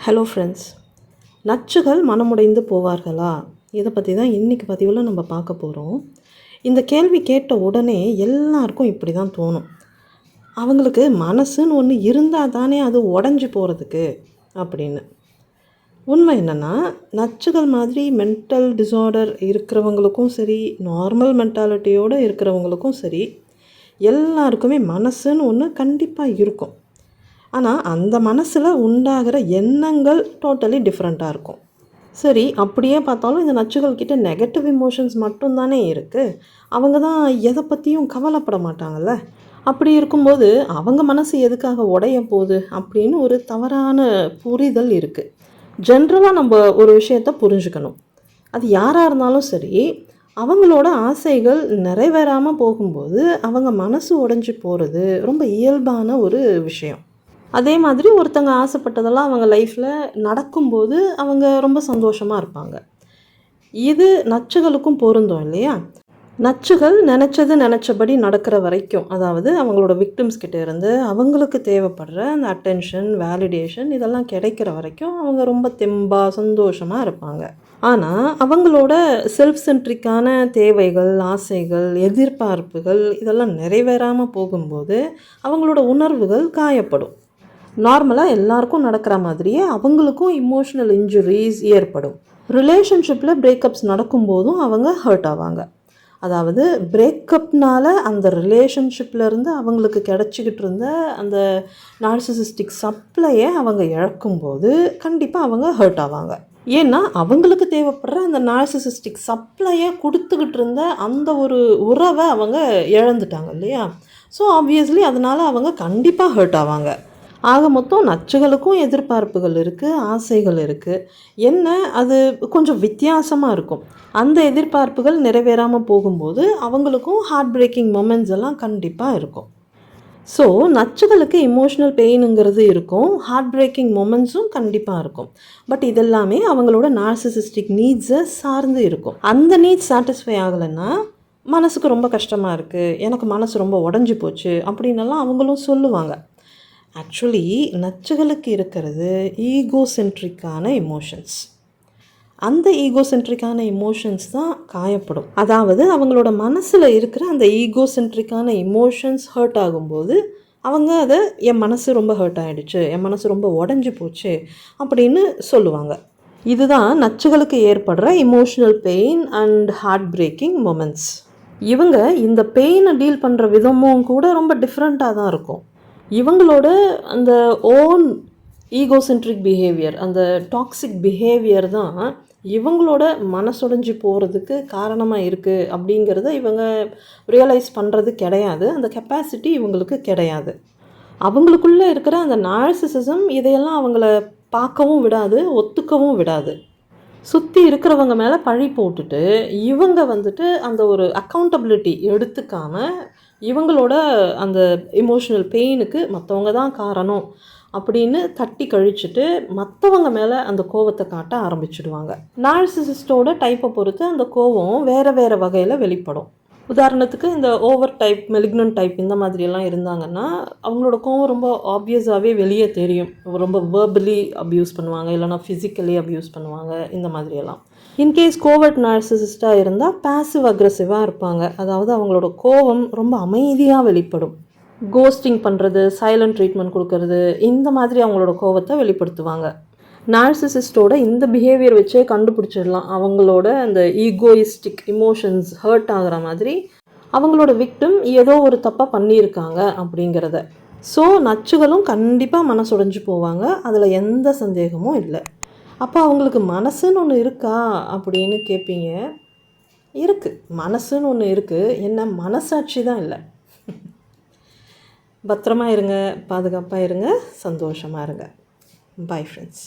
Hello friends, நச்சுகள் மனமுடைந்து போவார்களா? இதை பற்றி தான் இன்றைக்கி பதிவில் நம்ம பார்க்க போகிறோம். இந்த கேள்வி கேட்ட உடனே எல்லாருக்கும் இப்படி தான் தோணும். அவங்களுக்கு மனசுன்னு ஒன்று இருந்தால் தானே அது உடஞ்சி போகிறதுக்கு அப்படின்னு. உண்மை என்னென்னா, நச்சுகள் மாதிரி மென்டல் டிஸார்டர் இருக்கிறவங்களுக்கும் சரி, நார்மல் மென்டாலிட்டியோடு இருக்கிறவங்களுக்கும் சரி, எல்லாருக்குமே மனசுன்னு ஒன்று கண்டிப்பாக இருக்கும். ஆனால் அந்த மனசில் உண்டாகிற எண்ணங்கள் டோட்டலி டிஃப்ரெண்ட்டாக இருக்கும். சரி, அப்படியே பார்த்தாலும் இந்த நச்சுகள் கிட்ட நெகட்டிவ் இமோஷன்ஸ் மட்டும்தானே இருக்குது. அவங்க தான் எதை பற்றியும் கவலைப்பட மாட்டாங்கல்ல. அப்படி இருக்கும்போது அவங்க மனசு எதுக்காக உடைய போகுது அப்படின்னு ஒரு தவறான புரிதல் இருக்குது. ஜென்ரலாக நம்ம ஒரு விஷயத்தை புரிஞ்சுக்கணும். அது யாராக இருந்தாலும் சரி, அவங்களோட ஆசைகள் நிறைவேறாமல் போகும்போது அவங்க மனசு உடைஞ்சி போகிறது ரொம்ப இயல்பான ஒரு விஷயம். அதே மாதிரி ஒருத்தங்க ஆசைப்பட்டதெல்லாம் அவங்க லைஃப்பில் நடக்கும்போது அவங்க ரொம்ப சந்தோஷமாக இருப்பாங்க. இது நச்சுகளுக்கும் பொருந்தும் இல்லையா? நச்சுகள் நினச்சபடி நடக்கிற வரைக்கும், அதாவது அவங்களோட விக்டிம்ஸ் கிட்டே இருந்து அவங்களுக்கு தேவைப்படுற அந்த அட்டென்ஷன், வேலிடேஷன் இதெல்லாம் கிடைக்கிற வரைக்கும் அவங்க ரொம்ப தெம்பாக சந்தோஷமாக இருப்பாங்க. ஆனால் அவங்களோட செல்ஃப் சென்ட்ரிக்கான தேவைகள், ஆசைகள், எதிர்பார்ப்புகள் இதெல்லாம் நிறைவேறாமல் போகும்போது அவங்களோட உணர்வுகள் காயப்படும். நார்மலாக எல்லாருக்கும் நடக்கிற மாதிரியே அவங்களுக்கும் இமோஷ்னல் இன்ஜுரிஸ் ஏற்படும். ரிலேஷன்ஷிப்பில் பிரேக்கப்ஸ் நடக்கும்போதும் அவங்க ஹர்ட் ஆவாங்க. அதாவது பிரேக்கப்னால அந்த ரிலேஷன்ஷிப்லேருந்து அவங்களுக்கு கிடச்சிக்கிட்டு இருந்த அந்த நார்சிசிஸ்டிக் சப்ளையை அவங்க இழக்கும்போது கண்டிப்பாக அவங்க ஹர்ட் ஆவாங்க. ஏன்னா அவங்களுக்கு தேவைப்படுற அந்த நார்சிசிஸ்டிக் சப்ளையை கொடுத்துக்கிட்டு இருந்த அந்த ஒரு உறவை அவங்க இழந்துட்டாங்க இல்லையா? ஸோ ஆப்வியஸ்லி அதனால் அவங்க கண்டிப்பாக ஹர்ட் ஆவாங்க. ஆக மொத்தம் நச்சுகளுக்கும் எதிர்பார்ப்புகள் இருக்குது, ஆசைகள் இருக்குது. என்ன அது கொஞ்சம் வித்தியாசமாக இருக்கும். அந்த எதிர்பார்ப்புகள் நிறைவேறாமல் போகும்போது அவங்களுக்கும் ஹார்ட் பிரேக்கிங் மொமெண்ட்ஸ் எல்லாம் கண்டிப்பாக இருக்கும். ஸோ நச்சுகளுக்கு இமோஷ்னல் பெயினுங்கிறது இருக்கும், ஹார்ட் பிரேக்கிங் மொமெண்ட்ஸும் கண்டிப்பாக இருக்கும். பட் இதெல்லாமே அவங்களோட நார்சிசிஸ்டிக் நீட்ஸை சார்ந்து இருக்கும். அந்த நீட்ஸ் சாட்டிஸ்ஃபை ஆகலைன்னா மனசுக்கு ரொம்ப கஷ்டமாக இருக்குது, எனக்கு மனசு ரொம்ப உடஞ்சி போச்சு அப்படின்னெல்லாம் அவங்களும் சொல்லுவாங்க. ஆக்சுவலி நச்சுகளுக்கு இருக்கிறது ஈகோசென்ட்ரிக்கான இமோஷன்ஸ். அந்த ஈகோசென்ட்ரிக்கான இமோஷன்ஸ் தான் காயப்படும். அதாவது அவங்களோட மனசில் இருக்கிற அந்த ஈகோசென்ட்ரிக்கான இமோஷன்ஸ் ஹர்ட் ஆகும்போது அவங்க அதை என் மனசு ரொம்ப ஹர்ட் ஆகிடுச்சு, என் மனசு ரொம்ப உடஞ்சி போச்சு அப்படின்னு சொல்லுவாங்க. இதுதான் நச்சுகளுக்கு ஏற்படுற emotional pain and heart breaking moments. இவங்க இந்த பெயினை டீல் பண்ணுற விதமும் கூட ரொம்ப டிஃப்ரெண்ட்டாக தான் இருக்கும். இவங்களோட அந்த ஓன் ஈகோசென்ட்ரிக் பிஹேவியர், அந்த டாக்ஸிக் பிஹேவியர் தான் இவங்களோட மனசுடைஞ்சு போகிறதுக்கு காரணமாக இருக்குது அப்படிங்கிறத இவங்க ரியலைஸ் பண்ணுறது கிடையாது. அந்த கெப்பாசிட்டி இவங்களுக்கு கிடையாது. அவங்களுக்குள்ளே இருக்கிற அந்த நார்சிசிசம் இதையெல்லாம் அவங்கள பார்க்கவும் விடாது, ஒத்துக்கவும் விடாது. சுற்றி இருக்கிறவங்க மேலே பழி போட்டுட்டு இவங்க அந்த ஒரு அக்கௌண்டபிலிட்டி எடுத்துக்காமல் இவங்களோட அந்த எமோஷ்னல் பெயினுக்கு மற்றவங்க தான் காரணம் அப்படின்னு தட்டி கழிச்சுட்டு மற்றவங்க மேலே அந்த கோவத்தை காட்ட ஆரம்பிச்சிடுவாங்க. நார்சிசிஸ்டோட டைப்பை பொறுத்து அந்த கோவம் வேறு வேறு வகையில் வெளிப்படும். உதாரணத்துக்கு இந்த ஓவர் டைப், மெலிக்னன்ட் டைப் இந்த மாதிரியெல்லாம் இருந்தாங்கன்னா அவங்களோட கோவம் ரொம்ப ஆப்வியஸாகவே வெளியே தெரியும். ரொம்ப வேர்பலி அப்யூஸ் பண்ணுவாங்க, இல்லைனா ஃபிசிக்கலி அப்யூஸ் பண்ணுவாங்க, இந்த மாதிரியெல்லாம். இன்கேஸ் கோவர்ட் நார்சிசிஸ்டாக இருந்தால் பேசிவ் அக்ரெசிவாக இருப்பாங்க. அதாவது அவங்களோட கோவம் ரொம்ப அமைதியாக வெளிப்படும். கோஸ்டிங் பண்ணுறது, சைலண்ட் ட்ரீட்மெண்ட் கொடுக்கறது, இந்த மாதிரி அவங்களோட கோவத்தை வெளிப்படுத்துவாங்க. நார்சிசிஸ்டோட இந்த பிஹேவியர் வச்சே கண்டுபிடிச்சிடலாம் அவங்களோட அந்த ஈகோயிஸ்டிக் இமோஷன்ஸ் ஹர்ட் ஆகிற மாதிரி அவங்களோட விக்டிம் ஏதோ ஒரு தப்பாக பண்ணியிருக்காங்க அப்படிங்கிறத. ஸோ நச்சுகளும் கண்டிப்பாக மனசுடைஞ்சு போவாங்க, அதில் எந்த சந்தேகமும் இல்லை. அப்போ அவங்களுக்கு மனசுன்னு ஒன்று இருக்கா அப்படின்னு கேட்பீங்க. இருக்குது, மனசுன்னு ஒன்று இருக்குது. என்ன, மனசாட்சி தான் இல்லை. பத்திரமா இருங்க, பாதுகாப்பாக இருங்க, சந்தோஷமாக இருங்க. Bye friends.